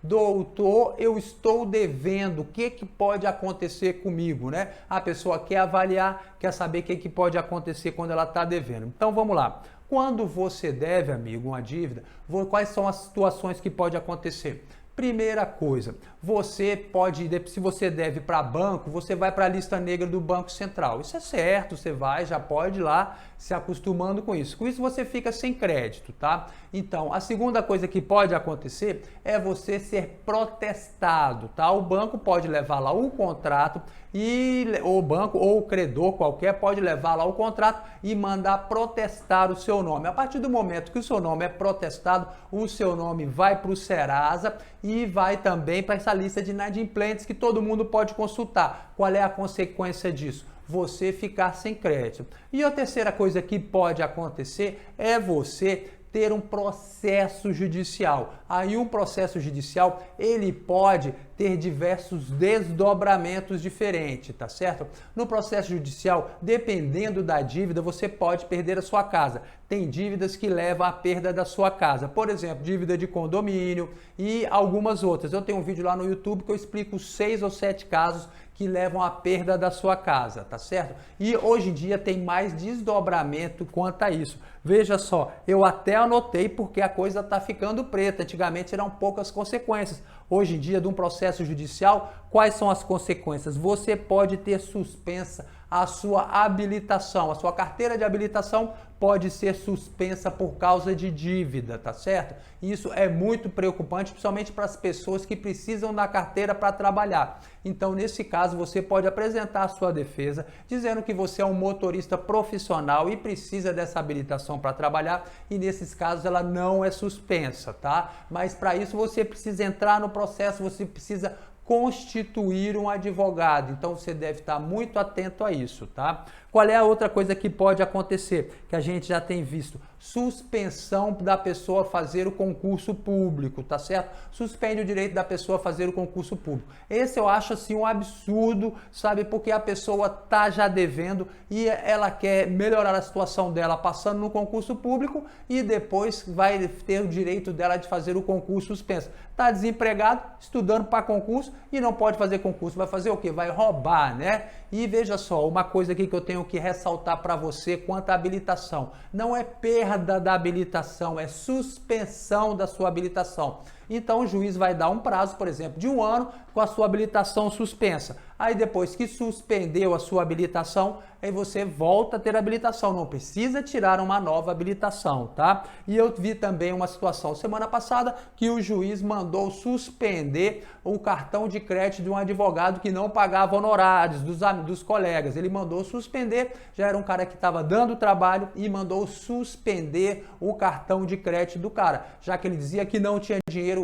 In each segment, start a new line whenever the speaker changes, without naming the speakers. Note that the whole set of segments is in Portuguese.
doutor, eu estou devendo, o que pode acontecer comigo, né? A pessoa quer avaliar, quer saber o que pode acontecer quando ela está devendo. Então vamos lá. Quando você deve, amigo, uma dívida, quais são as situações que pode acontecer? Primeira coisa, você pode, se você deve para banco, você vai para a lista negra do Banco Central. Isso é certo, você vai, já pode ir lá se acostumando com isso. Com isso você fica sem crédito, tá? Então, a segunda coisa que pode acontecer é você ser protestado, tá? O banco pode levar lá o contrato e o banco ou o credor qualquer pode levar lá o contrato e mandar protestar o seu nome. A partir do momento que o seu nome é protestado, o seu nome vai para o Serasa e vai também para essa lista de inadimplentes que todo mundo pode consultar. Qual é a consequência disso? Você ficar sem crédito. E a terceira coisa que pode acontecer é você ter um processo judicial. Aí um processo judicial, ele pode ter diversos desdobramentos diferentes, tá certo? No processo judicial, dependendo da dívida, você pode perder a sua casa. Tem dívidas que levam à perda da sua casa. Por exemplo, dívida de condomínio e algumas outras. Eu tenho um vídeo lá no YouTube que eu explico 6 ou 7 casos que levam à perda da sua casa, tá certo? E hoje em dia tem mais desdobramento quanto a isso. Veja só, eu até anotei porque a coisa está ficando preta. Antigamente eram poucas consequências. Hoje em dia, de um processo judicial, quais são as consequências? Você pode ter suspensa a sua habilitação, a sua carteira de habilitação pode ser suspensa por causa de dívida, tá certo? Isso é muito preocupante, principalmente para as pessoas que precisam da carteira para trabalhar. Então, nesse caso, você pode apresentar a sua defesa dizendo que você é um motorista profissional e precisa dessa habilitação para trabalhar e, nesses casos, ela não é suspensa, tá? Mas, para isso, você precisa entrar no processo, você precisa constituir um advogado. Então você deve estar muito atento a isso, tá? Qual é a outra coisa que pode acontecer, que a gente já tem visto? Suspensão da pessoa fazer o concurso público, tá certo? Suspende o direito da pessoa fazer o concurso público. Esse eu acho assim um absurdo, sabe? Porque a pessoa tá já devendo e ela quer melhorar a situação dela passando no concurso público e depois vai ter o direito dela de fazer o concurso suspenso. Tá desempregado, estudando para concurso e não pode fazer concurso. Vai fazer o quê? Vai roubar, né? E veja só, uma coisa aqui que eu tenho que ressaltar para você quanto à habilitação. Não é perda da habilitação, é suspensão da sua habilitação. Então o juiz vai dar um prazo, por exemplo, de 1 ano com a sua habilitação suspensa. Aí depois que suspendeu a sua habilitação, aí você volta a ter habilitação. Não precisa tirar uma nova habilitação, tá? E eu vi também uma situação semana passada que o juiz mandou suspender o cartão de crédito de um advogado que não pagava honorários dos colegas. Ele mandou suspender, já era um cara que estava dando trabalho e mandou suspender o cartão de crédito do cara, já que ele dizia que não tinha dinheiro,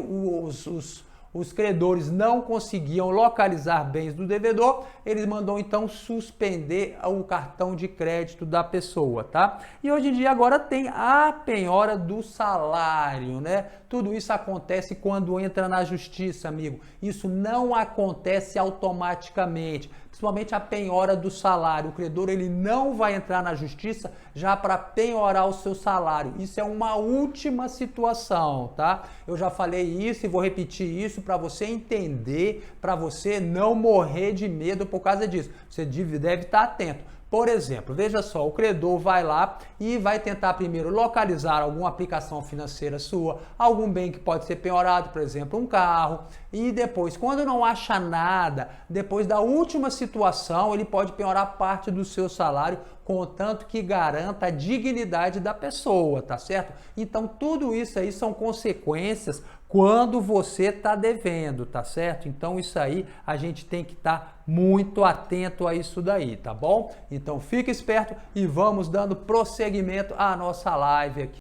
os credores não conseguiam localizar bens do devedor, eles mandou então suspender o cartão de crédito da pessoa, tá? E hoje em dia agora tem a penhora do salário, né? Tudo isso acontece quando entra na justiça, amigo. Isso não acontece automaticamente, principalmente a penhora do salário. O credor ele não vai entrar na justiça já para penhorar o seu salário. Isso é uma última situação, tá? Eu já falei isso e vou repetir isso para você entender, para você não morrer de medo por causa disso. Você deve estar atento. Por exemplo, veja só, o credor vai lá e vai tentar primeiro localizar alguma aplicação financeira sua, algum bem que pode ser penhorado, por exemplo, um carro, e depois, quando não acha nada, depois da última situação, ele pode penhorar parte do seu salário, contanto que garanta a dignidade da pessoa, tá certo? Então, tudo isso aí são consequências quando você está devendo, tá certo? Então, isso aí a gente tem que estar muito atento a isso daí, tá bom? Então, fique esperto e vamos dando prosseguimento à nossa live aqui.